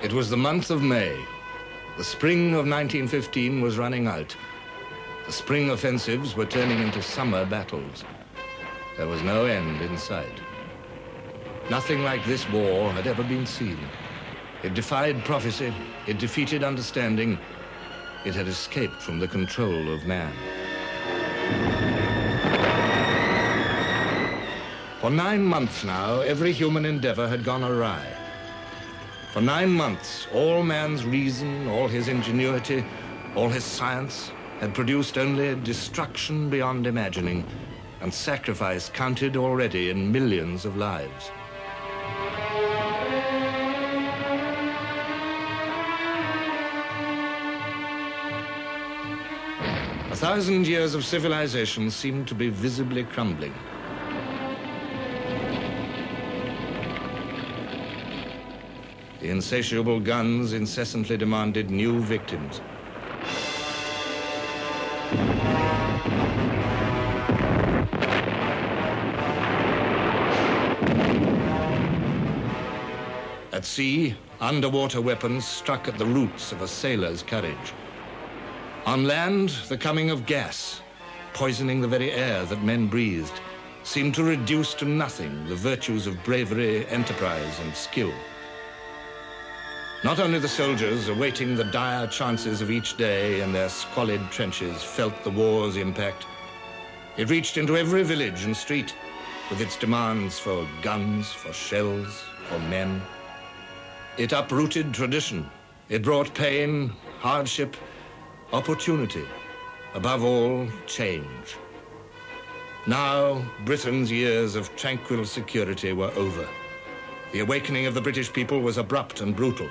It was the month of May. The spring of 1915 was running out. The spring offensives were turning into summer battles. There was no end in sight. Nothing like this war had ever been seen. It defied prophecy, it defeated understanding, it had escaped from the control of man. For 9 months now, every human endeavor had gone awry. For 9 months, all man's reason, all his ingenuity, all his science had produced only destruction beyond imagining, and sacrifice counted already in millions of lives. A 1,000 years of civilization seemed to be visibly crumbling. The insatiable guns incessantly demanded new victims. At sea, underwater weapons struck at the roots of a sailor's courage. On land, the coming of gas, poisoning the very air that men breathed, seemed to reduce to nothing the virtues of bravery, enterprise, and skill. Not only the soldiers, awaiting the dire chances of each day in their squalid trenches, felt the war's impact. It reached into every village and street with its demands for guns, for shells, for men. It uprooted tradition. It brought pain, hardship, opportunity, above all, change. Now, Britain's years of tranquil security were over. The awakening of the British people was abrupt and brutal.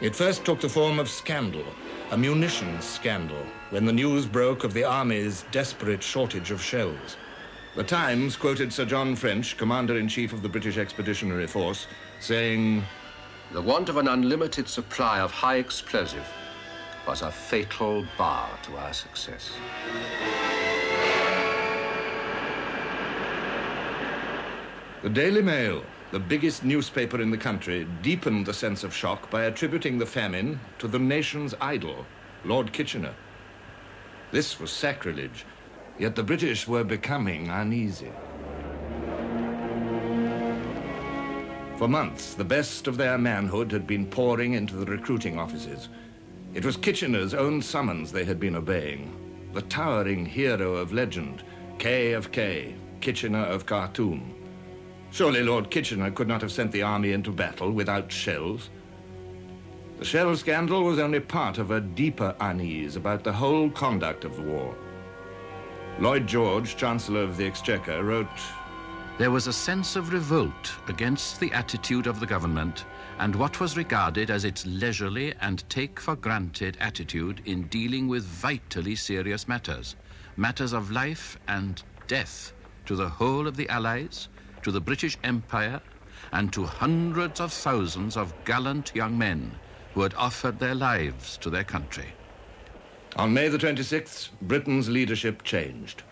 It first took the form of scandal, a munitions scandal, when the news broke of the Army's desperate shortage of shells. The Times quoted Sir John French, Commander-in-Chief of the British Expeditionary Force, saying, "The want of an unlimited supply of high explosive was a fatal bar to our success." The Daily Mail, the biggest newspaper in the country, deepened the sense of shock by attributing the famine to the nation's idol, Lord Kitchener. This was sacrilege, yet the British were becoming uneasy. For months, the best of their manhood had been pouring into the recruiting offices. It was Kitchener's own summons they had been obeying, the towering hero of legend, K of K, Kitchener of Khartoum. Surely Lord Kitchener could not have sent the army into battle without shells. The shell scandal was only part of a deeper unease about the whole conduct of the war. Lloyd George, Chancellor of the Exchequer, wrote, "There was a sense of revolt against the attitude of the government and what was regarded as its leisurely and take-for-granted attitude in dealing with vitally serious matters, matters of life and death to the whole of the Allies, to the British Empire, and to hundreds of thousands of gallant young men who had offered their lives to their country." On May the 26th, Britain's leadership changed.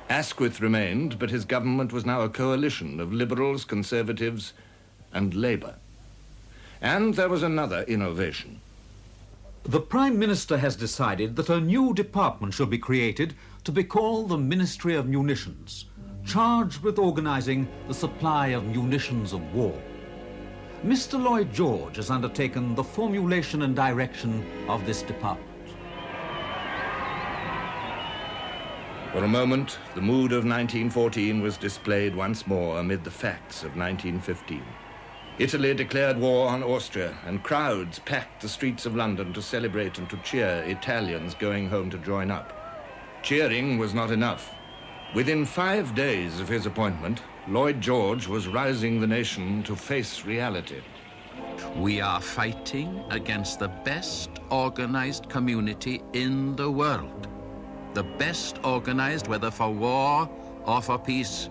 Asquith remained, but his government was now a coalition of Liberals, Conservatives, and Labour. And there was another innovation. The Prime Minister has decided that a new department shall be created to be called the Ministry of Munitions, charged with organising the supply of munitions of war. Mr. Lloyd George has undertaken the formulation and direction of this department. For a moment, the mood of 1914 was displayed once more amid the facts of 1915. Italy declared war on Austria, and crowds packed the streets of London to celebrate and to cheer Italians going home to join up. Cheering was not enough. Within 5 days of his appointment, Lloyd George was rousing the nation to face reality. "We are fighting against the best organized community in the world. The best organized whether for war or for peace.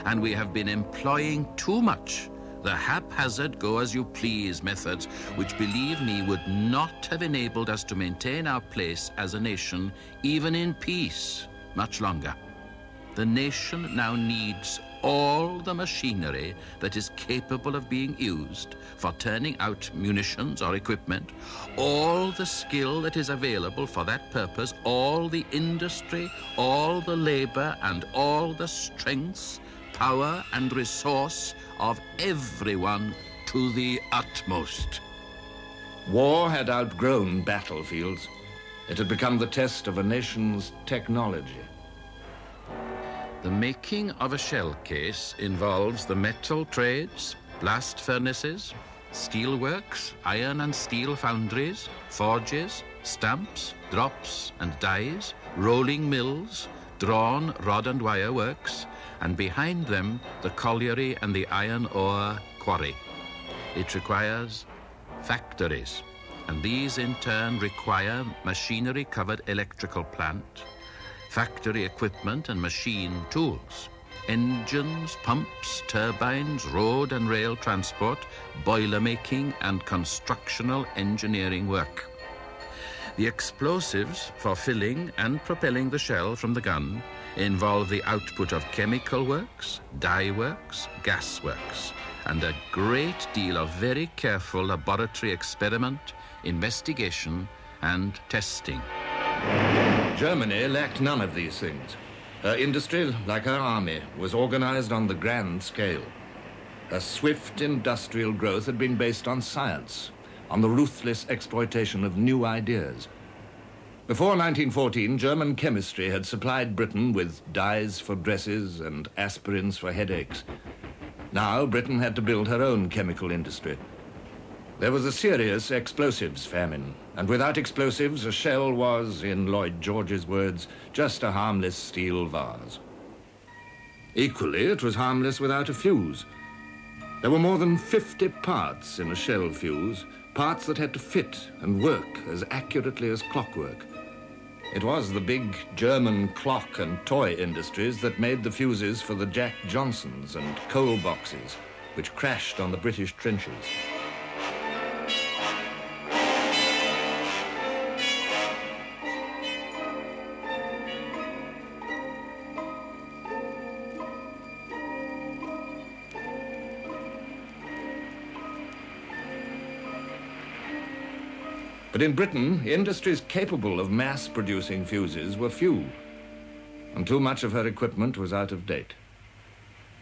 And we have been employing too much the haphazard go-as-you-please methods which, believe me, would not have enabled us to maintain our place as a nation, even in peace, much longer. The nation now needs all the machinery that is capable of being used for turning out munitions or equipment, all the skill that is available for that purpose, all the industry, all the labor, and all the strength, power, and resource of everyone to the utmost. War had outgrown battlefields. It had become the test of a nation's technology. The making of a shell case involves the metal trades, blast furnaces, steel works, iron and steel foundries, forges, stamps, drops and dies, rolling mills, drawn rod and wire works, and behind them the colliery and the iron ore quarry. It requires factories, and these in turn require machinery-covered electrical plant, factory equipment and machine tools, engines, pumps, turbines, road and rail transport, boiler making and constructional engineering work. The explosives for filling and propelling the shell from the gun involve the output of chemical works, dye works, gas works, and a great deal of very careful laboratory experiment, investigation, and testing. Germany lacked none of these things. Her industry, like her army, was organized on the grand scale. Her swift industrial growth had been based on science, on the ruthless exploitation of new ideas. Before 1914, German chemistry had supplied Britain with dyes for dresses and aspirins for headaches. Now Britain had to build her own chemical industry. There was a serious explosives famine, and without explosives, a shell was, in Lloyd George's words, just a harmless steel vase. Equally, it was harmless without a fuse. There were more than 50 parts in a shell fuse, parts that had to fit and work as accurately as clockwork. It was the big German clock and toy industries that made the fuses for the Jack Johnsons and coal boxes, which crashed on the British trenches. But in Britain, industries capable of mass-producing fuses were few, and too much of her equipment was out of date.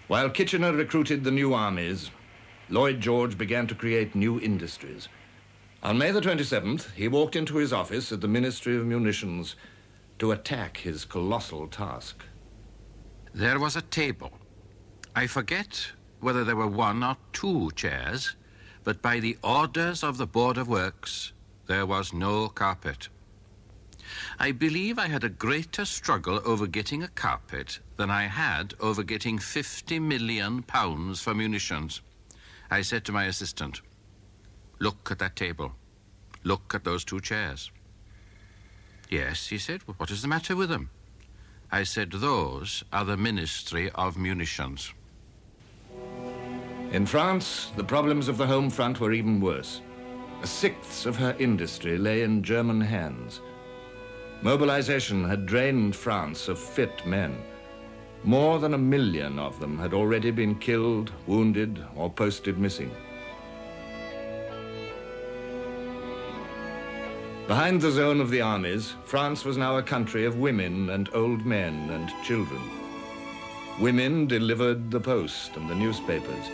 While Kitchener recruited the new armies, Lloyd George began to create new industries. On May the 27th, he walked into his office at the Ministry of Munitions to attack his colossal task. There was a table. I forget whether there were 1 or 2 chairs, but by the orders of the Board of Works, there was no carpet. I believe I had a greater struggle over getting a carpet than I had over getting £50 million for munitions. I said to my assistant, "Look at that table. Look at those 2 chairs." "Yes," he said. "What is the matter with them?" I said, "Those are the Ministry of Munitions." In France, the problems of the home front were even worse. 1/6 of her industry lay in German hands. Mobilization had drained France of fit men. More than 1 million of them had already been killed, wounded, or posted missing. Behind the zone of the armies, France was now a country of women and old men and children. Women delivered the post and the newspapers.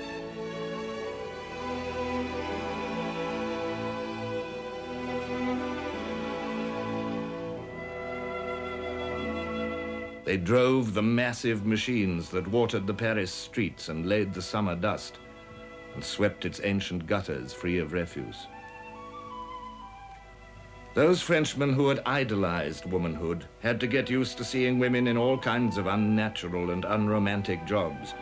They drove the massive machines that watered the Paris streets and laid the summer dust and swept its ancient gutters free of refuse. Those Frenchmen who had idolized womanhood had to get used to seeing women in all kinds of unnatural and unromantic jobs.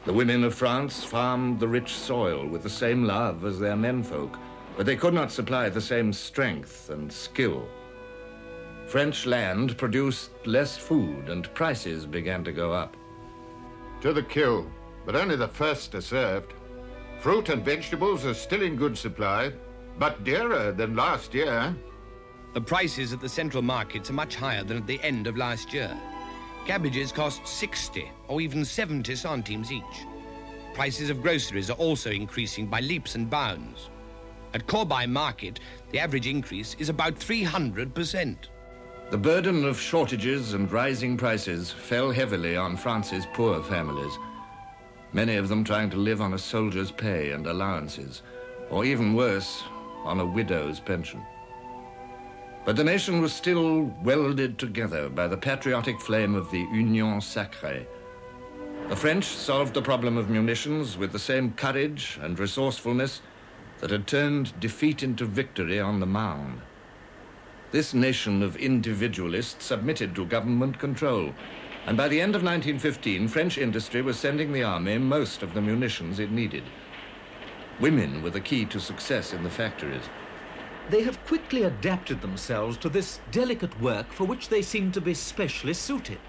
The women of France farmed the rich soil with the same love as their menfolk, but they could not supply the same strength and skill. French land produced less food and prices began to go up. To the kill, but only the first are served. Fruit and vegetables are still in good supply, but dearer than last year. The prices at the central markets are much higher than at the end of last year. Cabbages cost 60 or even 70 centimes each. Prices of groceries are also increasing by leaps and bounds. At Corbeil Market, the average increase is about 300%. The burden of shortages and rising prices fell heavily on France's poor families, many of them trying to live on a soldier's pay and allowances, or even worse, on a widow's pension. But the nation was still welded together by the patriotic flame of the Union Sacrée. The French solved the problem of munitions with the same courage and resourcefulness that had turned defeat into victory on the Marne. This nation of individualists submitted to government control, and by the end of 1915, French industry was sending the army most of the munitions it needed. Women were the key to success in the factories. They have quickly adapted themselves to this delicate work for which they seem to be specially suited.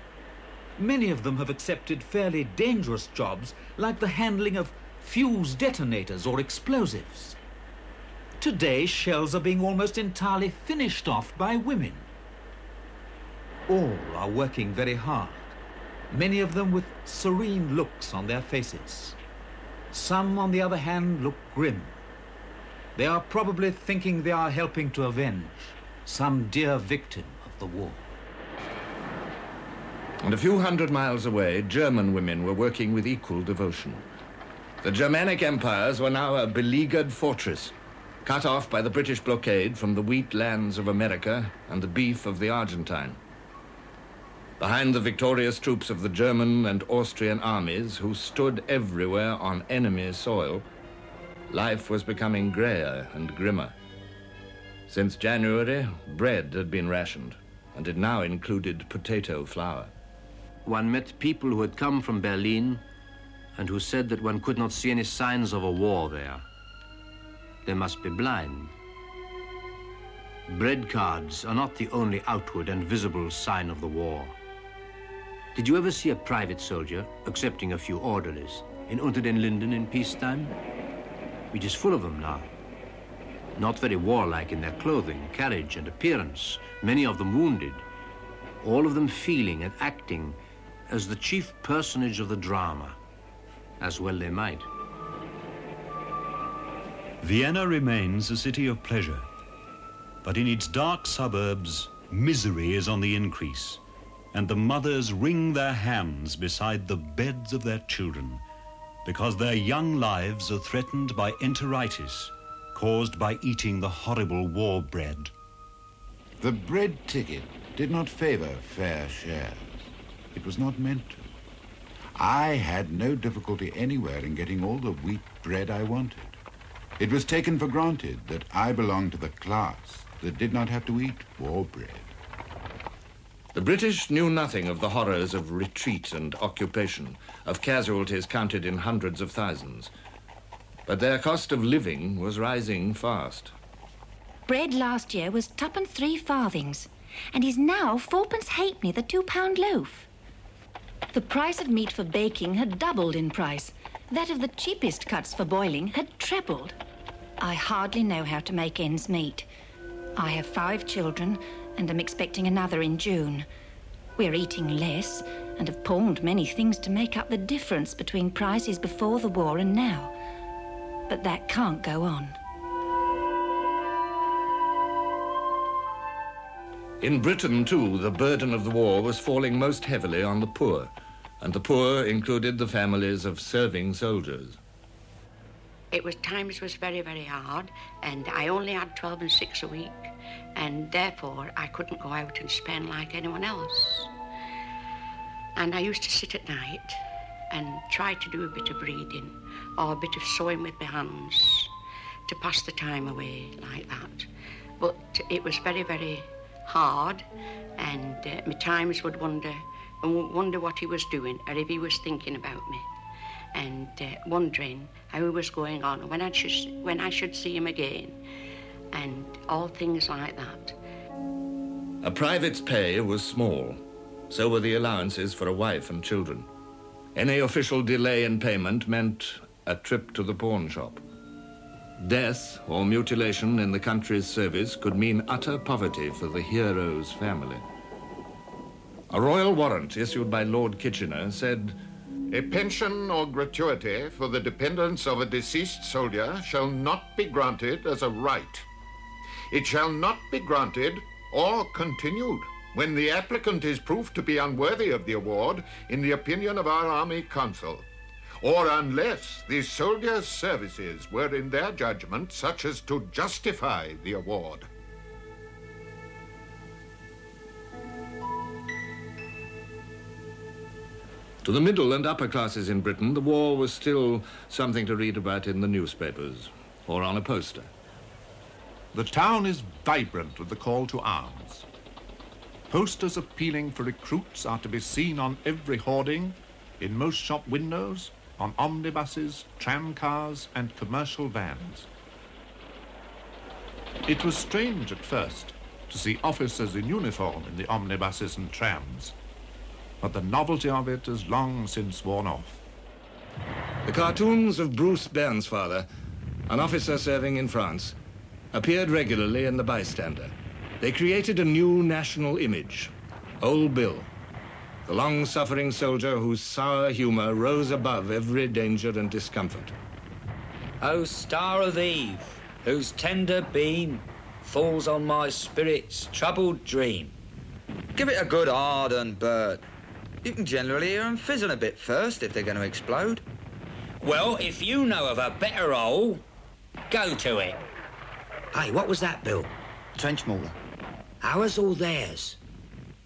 Many of them have accepted fairly dangerous jobs like the handling of fuse detonators or explosives. Today, shells are being almost entirely finished off by women. All are working very hard, many of them with serene looks on their faces. Some, on the other hand, look grim. They are probably thinking they are helping to avenge some dear victim of the war. And a few hundred miles away, German women were working with equal devotion. The Germanic empires were now a beleaguered fortress, cut off by the British blockade from the wheat lands of America and the beef of the Argentine. Behind the victorious troops of the German and Austrian armies, who stood everywhere on enemy soil, life was becoming grayer and grimmer. Since January, bread had been rationed, and it now included potato flour. One met people who had come from Berlin and who said that one could not see any signs of a war there. They must be blind. Bread cards are not the only outward and visible sign of the war. Did you ever see a private soldier, excepting a few orderlies, in Unter den Linden in peacetime? It is full of them now. Not very warlike in their clothing, carriage, and appearance, many of them wounded, all of them feeling and acting as the chief personage of the drama, as well they might. Vienna remains a city of pleasure, but in its dark suburbs, misery is on the increase, and the mothers wring their hands beside the beds of their children because their young lives are threatened by enteritis caused by eating the horrible war bread. The bread ticket did not favor fair shares. It was not meant to. I had no difficulty anywhere in getting all the wheat bread I wanted. It was taken for granted that I belonged to the class that did not have to eat war bread. The British knew nothing of the horrors of retreat and occupation, of casualties counted in hundreds of thousands. But their cost of living was rising fast. Bread last year was 2 3 farthings, and is now 4 halfpenny the £2 loaf. The price of meat for baking had doubled in price. That of the cheapest cuts for boiling had trebled. I hardly know how to make ends meet. I have 5 children, and am expecting another in June. We're eating less, and have pawned many things to make up the difference between prices before the war and now. But that can't go on. In Britain, too, the burden of the war was falling most heavily on the poor, and the poor included the families of serving soldiers. Times was very, very hard, and I only had 12 and 6 a week, and therefore I couldn't go out and spend like anyone else. And I used to sit at night and try to do a bit of reading or a bit of sewing with my hands to pass the time away like that. But it was very, very hard, and my times would wonder what he was doing or if he was thinking about me. and wondering how he was going on, when I should see him again, and all things like that. A private's pay was small. So were the allowances for a wife and children. Any official delay in payment meant a trip to the pawn shop. Death or mutilation in the country's service could mean utter poverty for the hero's family. A royal warrant issued by Lord Kitchener said, "A pension or gratuity for the dependents of a deceased soldier shall not be granted as a right. It shall not be granted or continued when the applicant is proved to be unworthy of the award in the opinion of our Army Council, or unless the soldier's services were in their judgment such as to justify the award." To the middle and upper classes in Britain, the war was still something to read about in the newspapers or on a poster. The town is vibrant with the call to arms. Posters appealing for recruits are to be seen on every hoarding, in most shop windows, on omnibuses, tram cars, and commercial vans. It was strange at first to see officers in uniform in the omnibuses and trams, but the novelty of it has long since worn off. The cartoons of Bruce Bairnsfather, an officer serving in France, appeared regularly in the Bystander. They created a new national image, Old Bill, the long-suffering soldier whose sour humor rose above every danger and discomfort. O star of eve, whose tender beam falls on my spirit's troubled dream. Give it a good ardent bird. You can generally hear them fizzing a bit first if they're going to explode. Well, if you know of a better hole, go to it. Hey, what was that, Bill? Trench mortar. Ours or theirs?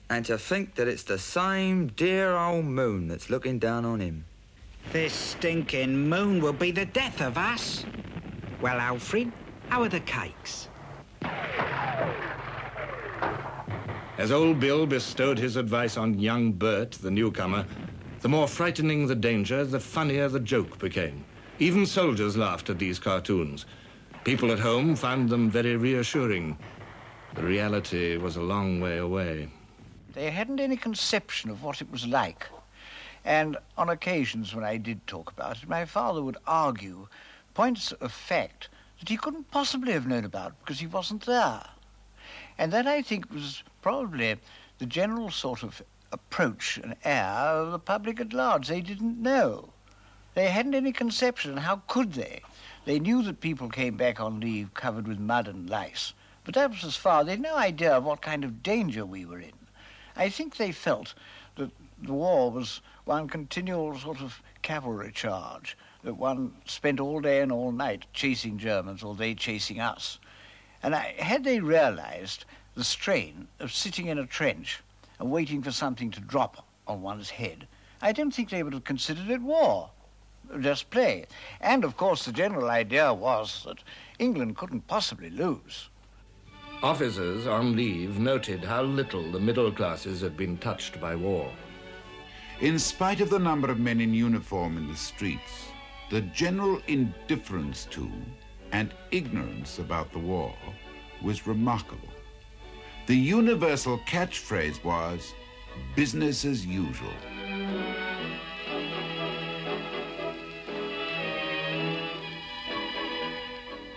And to think that it's the same dear old moon that's looking down on him. This stinking moon will be the death of us. Well, Alfred, how are the cakes? As Old Bill bestowed his advice on young Bert, the newcomer, the more frightening the danger, the funnier the joke became. Even soldiers laughed at these cartoons. People at home found them very reassuring. The reality was a long way away. They hadn't any conception of what it was like. And on occasions when I did talk about it, my father would argue points of fact that he couldn't possibly have known about because he wasn't there. And that, I think, was probably the general sort of approach and air of the public at large. They didn't know. They hadn't any conception, and how could they? They knew that people came back on leave covered with mud and lice, but that was as far. They had no idea of what kind of danger we were in. I think they felt that the war was one continual sort of cavalry charge, that one spent all day and all night chasing Germans, or they chasing us. And had they realized the strain of sitting in a trench and waiting for something to drop on one's head, I don't think they would have considered it war. Just play. And, of course, the general idea was that England couldn't possibly lose. Officers on leave noted how little the middle classes had been touched by war. In spite of the number of men in uniform in the streets, the general indifference to and ignorance about the war was remarkable. The universal catchphrase was, "Business as usual."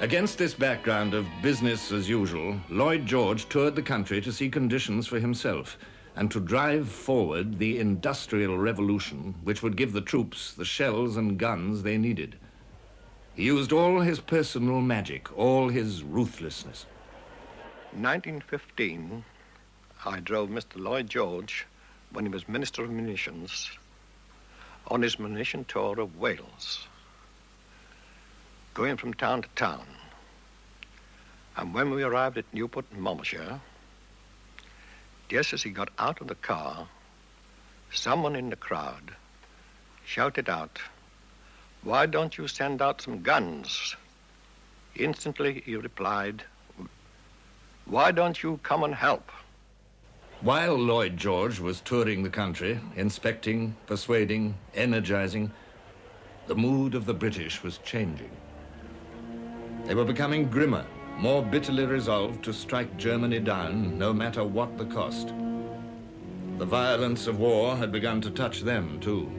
Against this background of business as usual, Lloyd George toured the country to see conditions for himself and to drive forward the industrial revolution which would give the troops the shells and guns they needed. He used all his personal magic, all his ruthlessness. In 1915, I drove Mr. Lloyd George, when he was Minister of Munitions, on his munition tour of Wales, going from town to town. And when we arrived at Newport in Monmouthshire, just as he got out of the car, someone in the crowd shouted out, "Why don't you send out some guns?" Instantly he replied, "Why don't you come and help?" While Lloyd George was touring the country, inspecting, persuading, energizing, The mood of the British was changing. They were becoming grimmer, more bitterly resolved to strike Germany down, no matter what the cost. The violence of war had begun to touch them, too.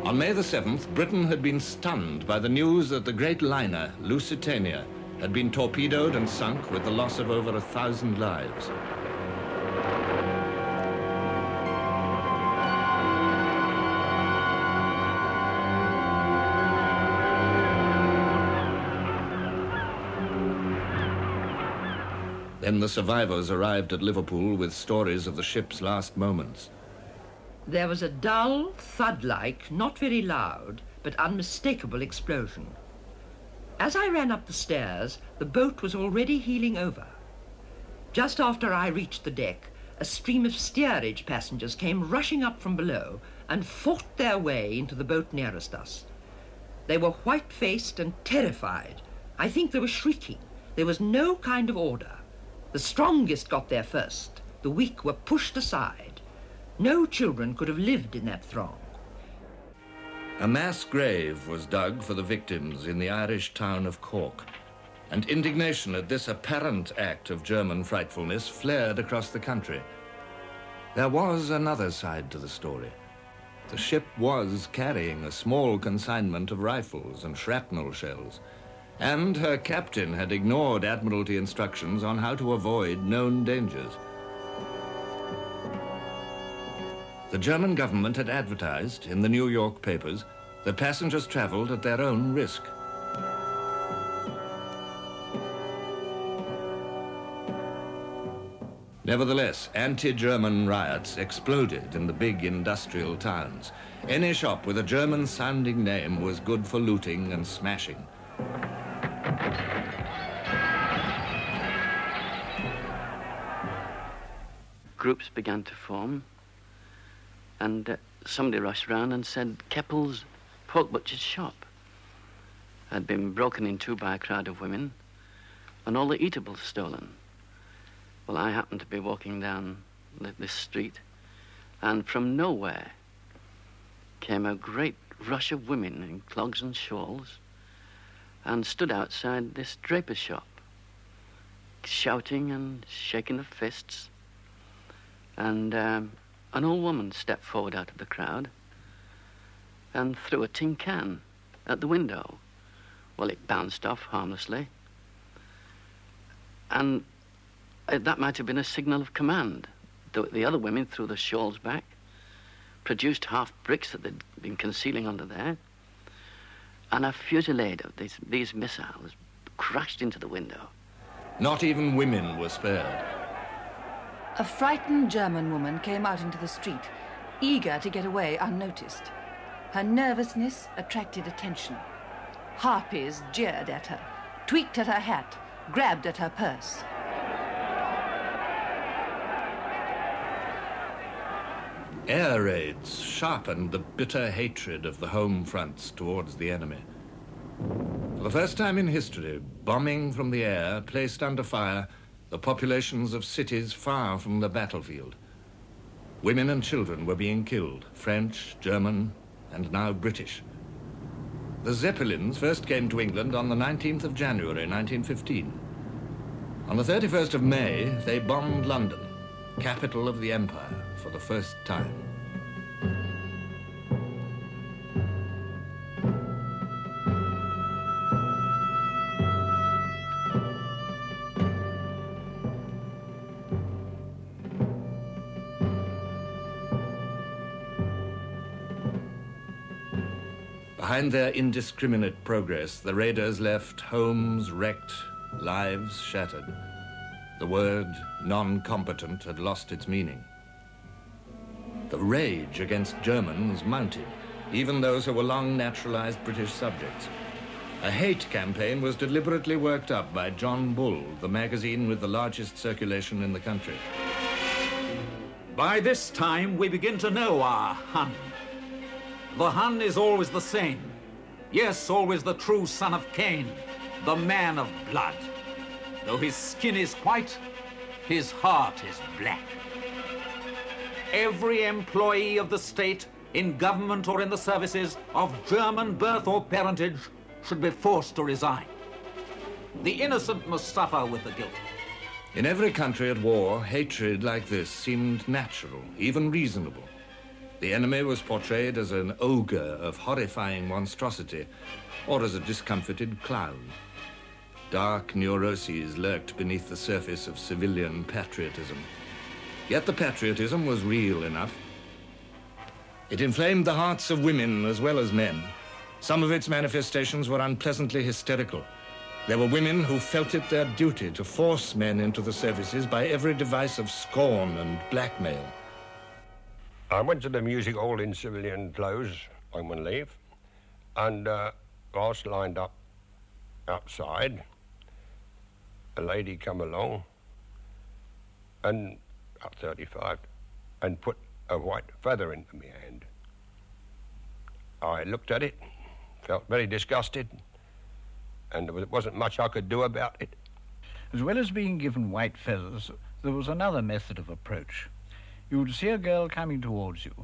On May the 7th, Britain had been stunned by the news that the great liner, Lusitania, had been torpedoed and sunk with the loss of over 1,000 lives. Then the survivors arrived at Liverpool with stories of the ship's last moments. There was a dull, thud-like, not very loud, but unmistakable explosion. As I ran up the stairs, the boat was already heeling over. Just after I reached the deck, a stream of steerage passengers came rushing up from below and fought their way into the boat nearest us. They were white-faced and terrified. I think they were shrieking. There was no kind of order. The strongest got there first. The weak were pushed aside. No children could have lived in that throng. A mass grave was dug for the victims in the Irish town of Cork, and indignation at this apparent act of German frightfulness flared across the country. There was another side to the story. The ship was carrying a small consignment of rifles and shrapnel shells, and her captain had ignored Admiralty instructions on how to avoid known dangers. The German government had advertised in the New York papers that passengers traveled at their own risk. Nevertheless, anti-German riots exploded in the big industrial towns. Any shop with a German-sounding name was good for looting and smashing. Groups began to form, and somebody rushed round and said Keppel's pork butcher's shop had been broken into by a crowd of women and all the eatables stolen. Well, I happened to be walking down this street, and from nowhere came a great rush of women in clogs and shawls and stood outside this draper's shop, shouting and shaking their fists. And an old woman stepped forward out of the crowd and threw a tin can at the window. Well, it bounced off harmlessly. And that might have been a signal of command. The other women threw the shawls back, produced half bricks that they'd been concealing under there, and a fusillade of these missiles crashed into the window. Not even women were spared. A frightened German woman came out into the street, eager to get away unnoticed. Her nervousness attracted attention. Harpies jeered at her, tweaked at her hat, grabbed at her purse. Air raids sharpened the bitter hatred of the home fronts towards the enemy. For the first time in history, bombing from the air placed under fire the populations of cities far from the battlefield. Women and children were being killed, French, German, and now British. The Zeppelins first came to England on the 19th of January, 1915. On the 31st of May, they bombed London, capital of the empire, for the first time. Behind their indiscriminate progress, the raiders left homes wrecked, lives shattered. The word non-combatant had lost its meaning. The rage against Germans mounted, even those who were long naturalized British subjects. A hate campaign was deliberately worked up by John Bull, the magazine with the largest circulation in the country. By this time, we begin to know our Hun. The Hun is always the same. Yes, always the true son of Cain, the man of blood. Though his skin is white, his heart is black. every employee of the state, in government or in the services, of German birth or parentage, should be forced to resign. The innocent must suffer with the guilty. In every country at war, hatred like this seemed natural, even reasonable. The enemy was portrayed as an ogre of horrifying monstrosity, or as a discomfited clown. Dark neuroses lurked beneath the surface of civilian patriotism. Yet the patriotism was real enough. It inflamed the hearts of women as well as men. Some of its manifestations were unpleasantly hysterical. There were women who felt it their duty to force men into the services by every device of scorn and blackmail. I went to the music hall in civilian clothes on one leave, and whilst lined up outside, a lady come along, and about 35, and put a white feather into my hand. I looked at it, felt very disgusted, and there wasn't much I could do about it. As well as being given white feathers, there was another method of approach. You would see a girl coming towards you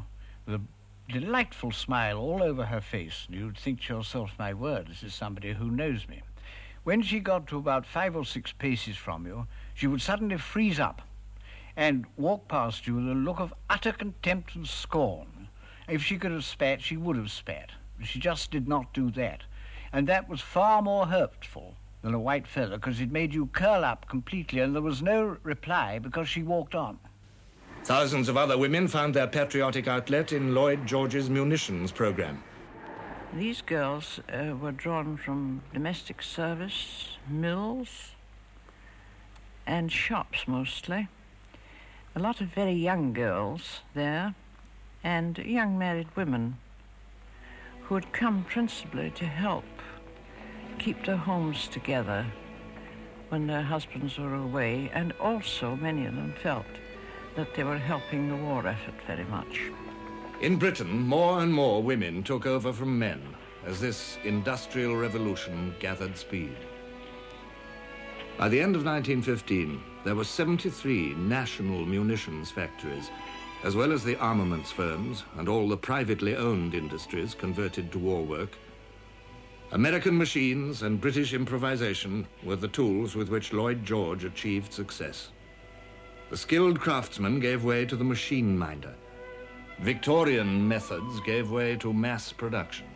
with a delightful smile all over her face, and you'd think to yourself, my word, this is somebody who knows me. When she got to about 5 or 6 paces from you, she would suddenly freeze up and walk past you with a look of utter contempt and scorn. If she could have spat, she would have spat. But she just did not do that. And that was far more hurtful than a white feather, because it made you curl up completely, and there was no reply because she walked on. Thousands of other women found their patriotic outlet in Lloyd George's Munitions program. These girls were drawn from domestic service, mills, and shops mostly. A lot of very young girls there, and young married women who had come principally to help keep their homes together when their husbands were away, and also many of them felt that they were helping the war effort very much. In Britain, more and more women took over from men as this industrial revolution gathered speed. By the end of 1915, there were 73 national munitions factories, as well as the armaments firms and all the privately owned industries converted to war work. American machines and British improvisation were the tools with which Lloyd George achieved success. The skilled craftsman gave way to the machine minder. Victorian methods gave way to mass production.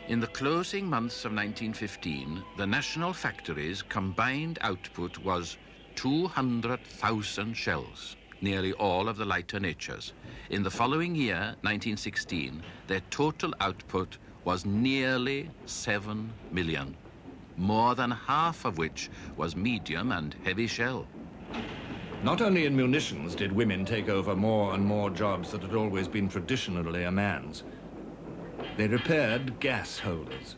In the closing months of 1915, the national factories' combined output was 200,000 shells, nearly all of the lighter natures. In the following year, 1916, their total output was nearly 7 million, more than half of which was medium and heavy shell. Not only in munitions did women take over more and more jobs that had always been traditionally a man's. They repaired gas holders.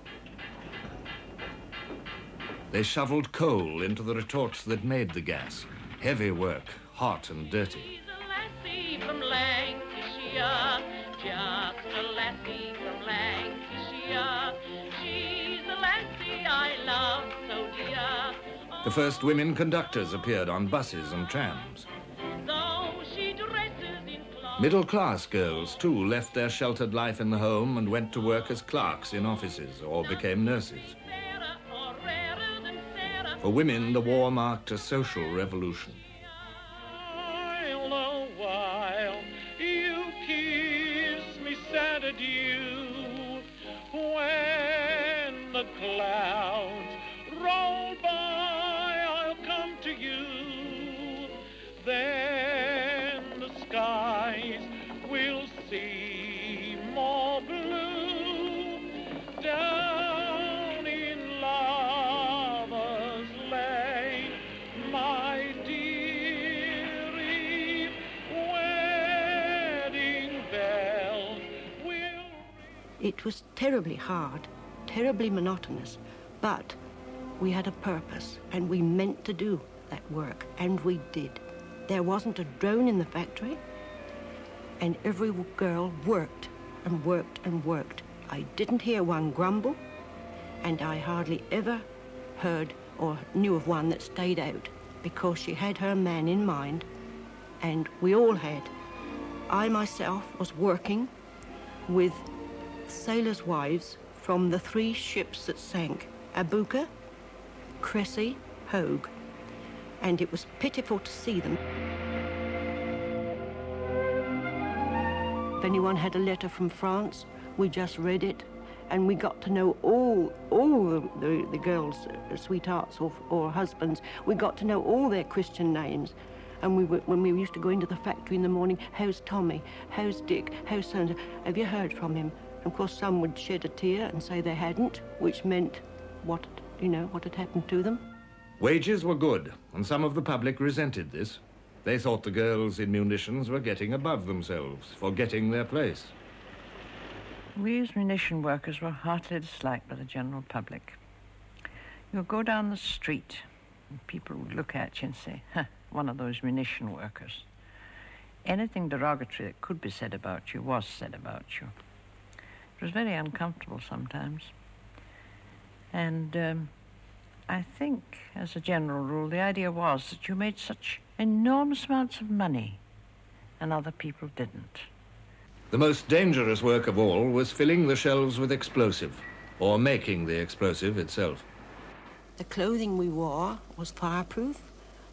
They shoveled coal into the retorts that made the gas. Heavy work, hot and dirty. She's a lassie from Lancashire, just a lassie from Lancashire. She's a lassie I love so dear. The first women conductors appeared on buses and trams. Middle-class girls, too, left their sheltered life in the home and went to work as clerks in offices or became nurses. For women, the war marked a social revolution. While you kiss me sad adieu, when the clouds roll by, I'll come to you. Then the skies will seem more blue down in Lover's Lane, my dearie. Wedding bells will... It was terribly hard, terribly monotonous, but we had a purpose, and we meant to do that work, and we did. There wasn't a drone in the factory, and every girl worked and worked and worked. I didn't hear one grumble, and I hardly ever heard or knew of one that stayed out, because she had her man in mind, and we all had. I myself was working with sailors' wives from the 3 ships that sank, Abuka, Cressy, Hogue, and it was pitiful to see them. If anyone had a letter from France, we just read it, and we got to know all the girls' sweethearts or husbands. We got to know all their Christian names. And when we used to go into the factory in the morning, how's Tommy? How's Dick? How's so-and-so? Have you heard from him? And of course, some would shed a tear and say they hadn't, which meant what had happened to them. Wages were good, and some of the public resented this. They thought the girls in munitions were getting above themselves, forgetting their place. We as munition workers were heartily disliked by the general public. You'll go down the street and people would look at you and say, "Huh, one of those munition workers." Anything derogatory that could be said about you was said about you. It was very uncomfortable sometimes. And I think, as a general rule, the idea was that you made such enormous amounts of money and other people didn't. The most dangerous work of all was filling the shelves with explosive, or making the explosive itself. The clothing we wore was fireproof,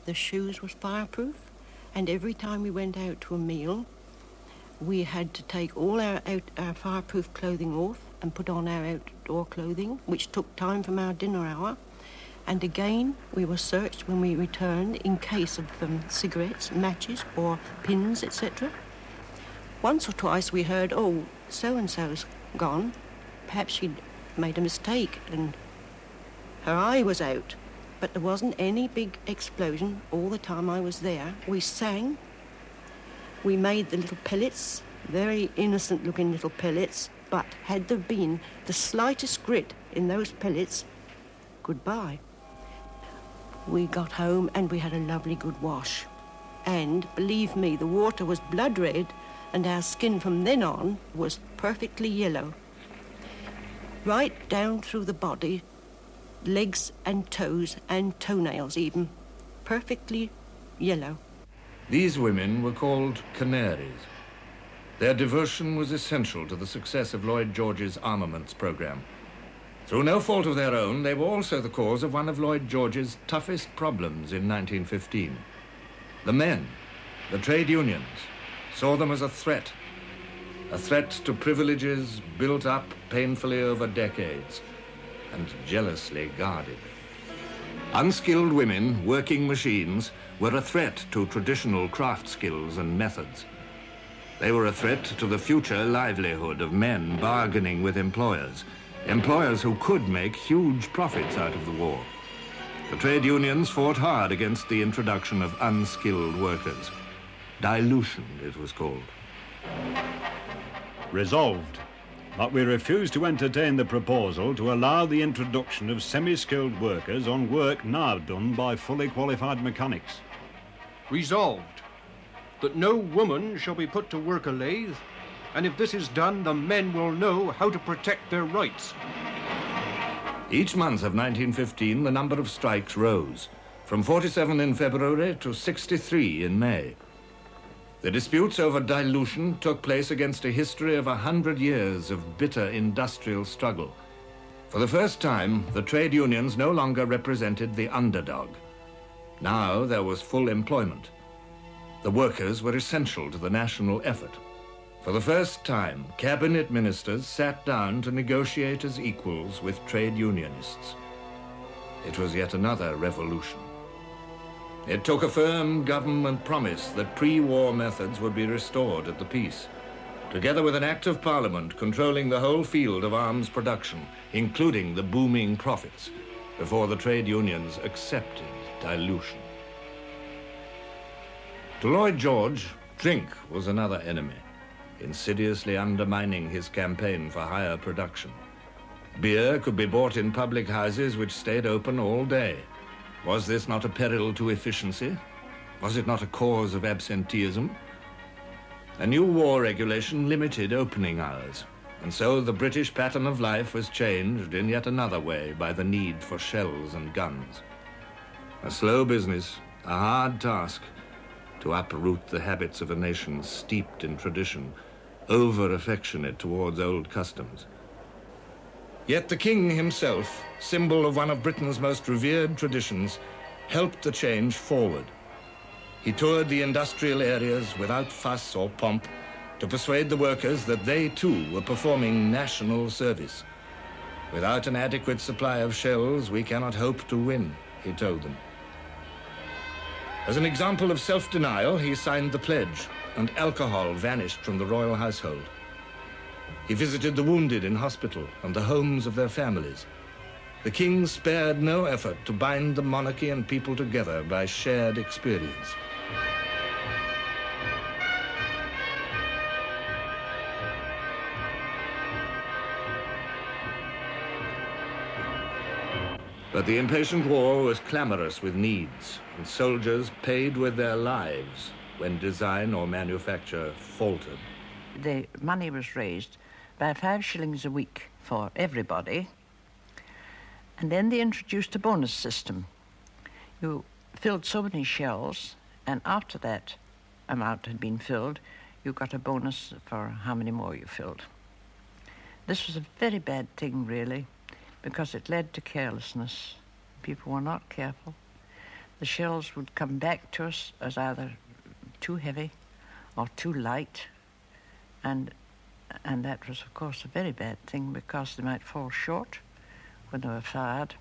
the shoes was fireproof, and every time we went out to a meal, we had to take all our fireproof clothing off and put on our outdoor clothing, which took time from our dinner hour. And again, we were searched when we returned in case of cigarettes, matches, or pins, etc. Once or twice we heard, "Oh, so-and-so's gone. Perhaps she'd made a mistake and her eye was out." But there wasn't any big explosion all the time I was there. We sang. We made the little pellets, very innocent-looking little pellets, but had there been the slightest grit in those pellets, goodbye. We got home and we had a lovely good wash. And, believe me, the water was blood red and our skin from then on was perfectly yellow. Right down through the body, legs and toes and toenails even, perfectly yellow. These women were called canaries. Their devotion was essential to the success of Lloyd George's armaments program. Through no fault of their own, they were also the cause of one of Lloyd George's toughest problems in 1915. The men, the trade unions, saw them as a threat to privileges built up painfully over decades and jealously guarded. Unskilled women working machines were a threat to traditional craft skills and methods. They were a threat to the future livelihood of men bargaining with employers who could make huge profits out of the war. The trade unions fought hard against the introduction of unskilled workers. Dilution, it was called. Resolved, but we refuse to entertain the proposal to allow the introduction of semi-skilled workers on work now done by fully qualified mechanics. Resolved, that no woman shall be put to work a lathe, and if this is done, the men will know how to protect their rights. Each month of 1915, the number of strikes rose, from 47 in February to 63 in May. The disputes over dilution took place against a history of 100 years of bitter industrial struggle. For the first time, the trade unions no longer represented the underdog. Now there was full employment. The workers were essential to the national effort. For the first time, cabinet ministers sat down to negotiate as equals with trade unionists. It was yet another revolution. It took a firm government promise that pre-war methods would be restored at the peace, together with an act of parliament controlling the whole field of arms production, including the booming profits, before the trade unions accepted dilution. To Lloyd George, drink was another enemy, insidiously undermining his campaign for higher production. Beer could be bought in public houses which stayed open all day. Was this not a peril to efficiency? Was it not a cause of absenteeism? A new war regulation limited opening hours, and so the British pattern of life was changed in yet another way by the need for shells and guns. A slow business, a hard task, to uproot the habits of a nation steeped in tradition, over-affectionate towards old customs. Yet the king himself, symbol of one of Britain's most revered traditions, helped the change forward. He toured the industrial areas without fuss or pomp to persuade the workers that they too were performing national service. Without an adequate supply of shells, we cannot hope to win, he told them. As an example of self-denial, he signed the pledge, and alcohol vanished from the royal household. He visited the wounded in hospital and the homes of their families. The king spared no effort to bind the monarchy and people together by shared experience. But the impatient war was clamorous with needs, and soldiers paid with their lives when design or manufacture faltered. The money was raised by 5 shillings a week for everybody, and then they introduced a bonus system. You filled so many shells, and after that amount had been filled, you got a bonus for how many more you filled. This was a very bad thing, really, because it led to carelessness. People were not careful. The shells would come back to us as either too heavy or too light, and that was, of course, a very bad thing because they might fall short when they were fired.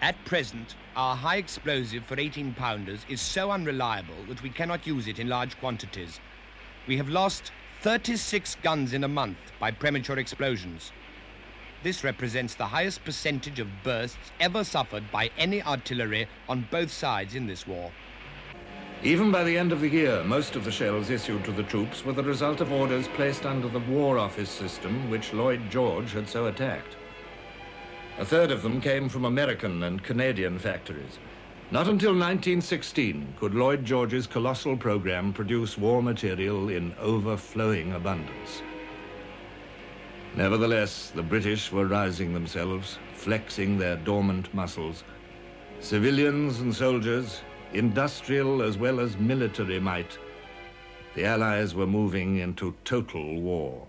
At present, our high explosive for 18-pounders is so unreliable that we cannot use it in large quantities. We have lost 36 guns in a month by premature explosions. This represents the highest percentage of bursts ever suffered by any artillery on both sides in this war. Even by the end of the year, most of the shells issued to the troops were the result of orders placed under the War Office system which Lloyd George had so attacked. A third of them came from American and Canadian factories. Not until 1916 could Lloyd George's colossal program produce war material in overflowing abundance. Nevertheless, the British were rising themselves, flexing their dormant muscles. Civilians and soldiers, industrial as well as military might, the Allies were moving into total war.